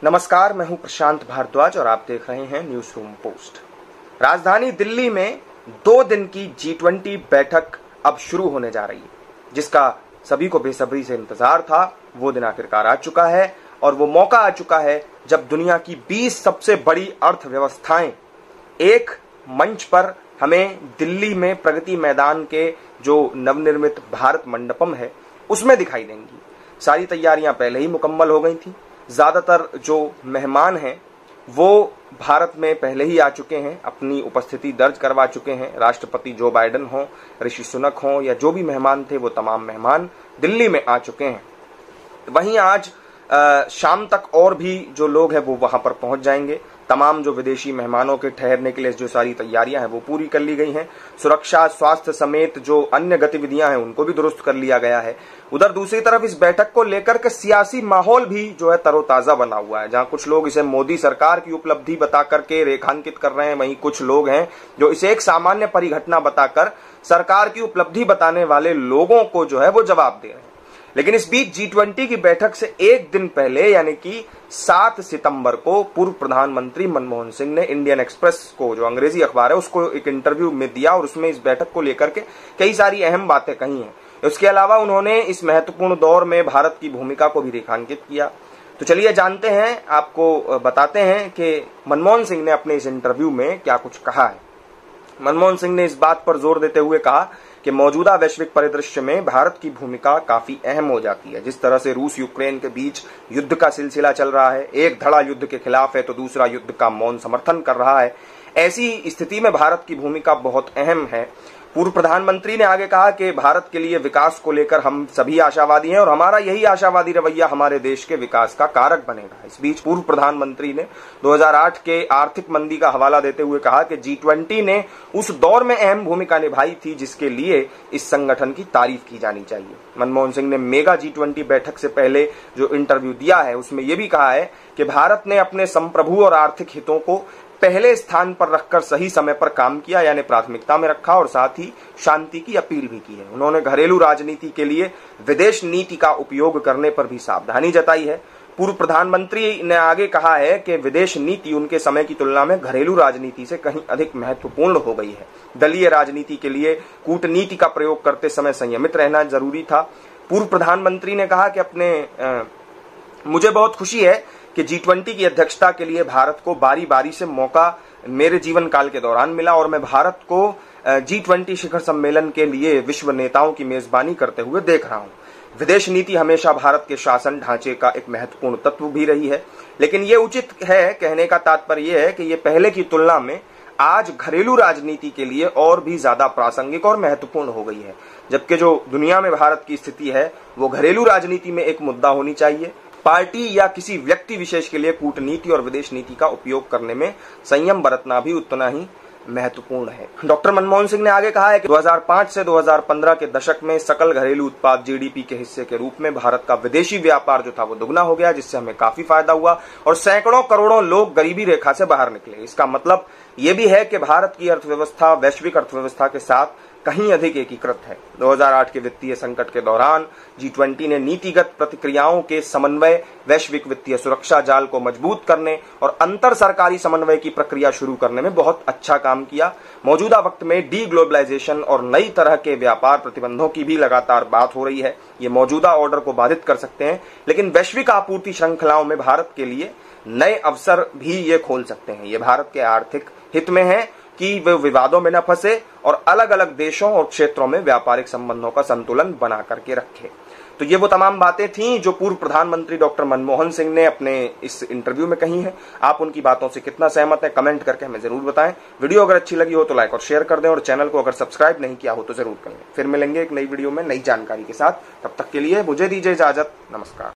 नमस्कार, मैं हूं प्रशांत भारद्वाज और आप देख रहे हैं न्यूज रूम पोस्ट। राजधानी दिल्ली में 2 दिन की G20 बैठक अब शुरू होने जा रही है, जिसका सभी को बेसब्री से इंतजार था। वो दिन आखिरकार आ चुका है और वो मौका आ चुका है जब दुनिया की 20 सबसे बड़ी अर्थव्यवस्थाएं एक मंच पर हमें दिल्ली में प्रगति मैदान के जो नवनिर्मित भारत मंडपम है उसमें दिखाई देंगी। सारी तैयारियां पहले ही मुकम्मल हो गई थी। ज्यादातर जो मेहमान हैं वो भारत में पहले ही आ चुके हैं, अपनी उपस्थिति दर्ज करवा चुके हैं। राष्ट्रपति जो बाइडेन हो, ऋषि सुनक हो या जो भी मेहमान थे वो तमाम मेहमान दिल्ली में आ चुके हैं। वहीं आज शाम तक और भी जो लोग हैं वो वहां पर पहुंच जाएंगे। तमाम जो विदेशी मेहमानों के ठहरने के लिए जो सारी तैयारियां हैं वो पूरी कर ली गई हैं। सुरक्षा, स्वास्थ्य समेत जो अन्य गतिविधियां हैं उनको भी दुरुस्त कर लिया गया है। उधर दूसरी तरफ इस बैठक को लेकर के सियासी माहौल भी जो है तरोताजा बना हुआ है। जहां कुछ लोग इसे मोदी सरकार की उपलब्धि बता करके रेखांकित कर रहे हैं, वहीं कुछ लोग हैं जो इसे एक सामान्य परिघटना बताकर सरकार की उपलब्धि बताने वाले लोगों को जो है वो जवाब दे रहे हैं। लेकिन इस बीच G20 की बैठक से एक दिन पहले यानी कि 7 सितंबर को पूर्व प्रधानमंत्री मनमोहन सिंह ने इंडियन एक्सप्रेस को, जो अंग्रेजी अखबार है, उसको एक इंटरव्यू में दिया और उसमें इस बैठक को लेकर के कई सारी अहम बातें कही हैं। उसके अलावा उन्होंने इस महत्वपूर्ण दौर में भारत की भूमिका को भी रेखांकित किया। तो चलिए जानते हैं, आपको बताते हैं कि मनमोहन सिंह ने अपने इस इंटरव्यू में क्या कुछ कहा है। मनमोहन सिंह ने इस बात पर जोर देते हुए कहा कि मौजूदा वैश्विक परिदृश्य में भारत की भूमिका काफी अहम हो जाती है। जिस तरह से रूस यूक्रेन के बीच युद्ध का सिलसिला चल रहा है, एक धड़ा युद्ध के खिलाफ है तो दूसरा युद्ध का मौन समर्थन कर रहा है, ऐसी स्थिति में भारत की भूमिका बहुत अहम है। पूर्व प्रधानमंत्री ने आगे कहा कि भारत के लिए विकास को लेकर हम सभी आशावादी हैं और हमारा यही आशावादी रवैया हमारे देश के विकास का कारक बनेगा। इस बीच पूर्व प्रधानमंत्री ने 2008 के आर्थिक मंदी का हवाला देते हुए कहा कि G20 ने उस दौर में अहम भूमिका निभाई थी जिसके लिए इस संगठन की तारीफ की जानी चाहिए। मनमोहन सिंह ने मेगा G20 बैठक से पहले जो इंटरव्यू दिया है उसमें यह भी कहा है कि भारत ने अपने संप्रभु और आर्थिक हितों को पहले स्थान पर रखकर सही समय पर काम किया, यानी प्राथमिकता में रखा, और साथ ही शांति की अपील भी की है। उन्होंने घरेलू राजनीति के लिए विदेश नीति का उपयोग करने पर भी सावधानी जताई है। पूर्व प्रधानमंत्री ने आगे कहा है कि विदेश नीति उनके समय की तुलना में घरेलू राजनीति से कहीं अधिक महत्वपूर्ण हो गई है। दलीय राजनीति के लिए कूटनीति का प्रयोग करते समय संयमित रहना जरूरी था। पूर्व प्रधानमंत्री ने कहा कि मुझे बहुत खुशी है कि G20 की अध्यक्षता के लिए भारत को बारी बारी से मौका मेरे जीवन काल के दौरान मिला और मैं भारत को G20 शिखर सम्मेलन के लिए विश्व नेताओं की मेजबानी करते हुए देख रहा हूं। विदेश नीति हमेशा भारत के शासन ढांचे का एक महत्वपूर्ण तत्व भी रही है, लेकिन ये उचित है, कहने का तात्पर्य यह है कि ये पहले की तुलना में आज घरेलू राजनीति के लिए और भी ज्यादा प्रासंगिक और महत्वपूर्ण हो गई है। जबकि जो दुनिया में भारत की स्थिति है वो घरेलू राजनीति में एक मुद्दा होनी चाहिए। पार्टी या किसी व्यक्ति विशेष के लिए कूटनीति और विदेश नीति का उपयोग करने में संयम बरतना भी उतना ही महत्वपूर्ण है। डॉक्टर मनमोहन सिंह ने आगे कहा है कि 2005 से 2015 के दशक में सकल घरेलू उत्पाद GDP के हिस्से के रूप में भारत का विदेशी व्यापार जो था वो दुगना हो गया, जिससे हमें काफी फायदा हुआ और सैकड़ों करोड़ों लोग गरीबी रेखा से बाहर निकले। इसका मतलब ये भी है कि भारत की अर्थव्यवस्था वैश्विक अर्थव्यवस्था के साथ कहीं अधिक एकीकृत है। 2008 के वित्तीय संकट के दौरान G20 ने नीतिगत प्रतिक्रियाओं के समन्वय, वैश्विक वित्तीय सुरक्षा जाल को मजबूत करने और अंतर सरकारी समन्वय की प्रक्रिया शुरू करने में बहुत अच्छा काम किया। मौजूदा वक्त में डी ग्लोबलाइजेशन और नई तरह के व्यापार प्रतिबंधों की भी लगातार बात हो रही है। ये मौजूदा ऑर्डर को बाधित कर सकते हैं, लेकिन वैश्विक आपूर्ति श्रृंखलाओं में भारत के लिए नए अवसर भी ये खोल सकते हैं। ये भारत के आर्थिक हित में है कि वे विवादों में न फंसे और अलग अलग देशों और क्षेत्रों में व्यापारिक संबंधों का संतुलन बना करके रखे। तो ये वो तमाम बातें थीं जो पूर्व प्रधानमंत्री डॉक्टर मनमोहन सिंह ने अपने इस इंटरव्यू में कही हैं। आप उनकी बातों से कितना सहमत हैं, कमेंट करके हमें जरूर बताएं। वीडियो अगर अच्छी लगी हो तो लाइक और शेयर कर दें और चैनल को अगर सब्सक्राइब नहीं किया हो तो जरूर कर लें। फिर मिलेंगे एक नई वीडियो में नई जानकारी के साथ। तब तक के लिए मुझे दीजिए इजाजत। नमस्कार।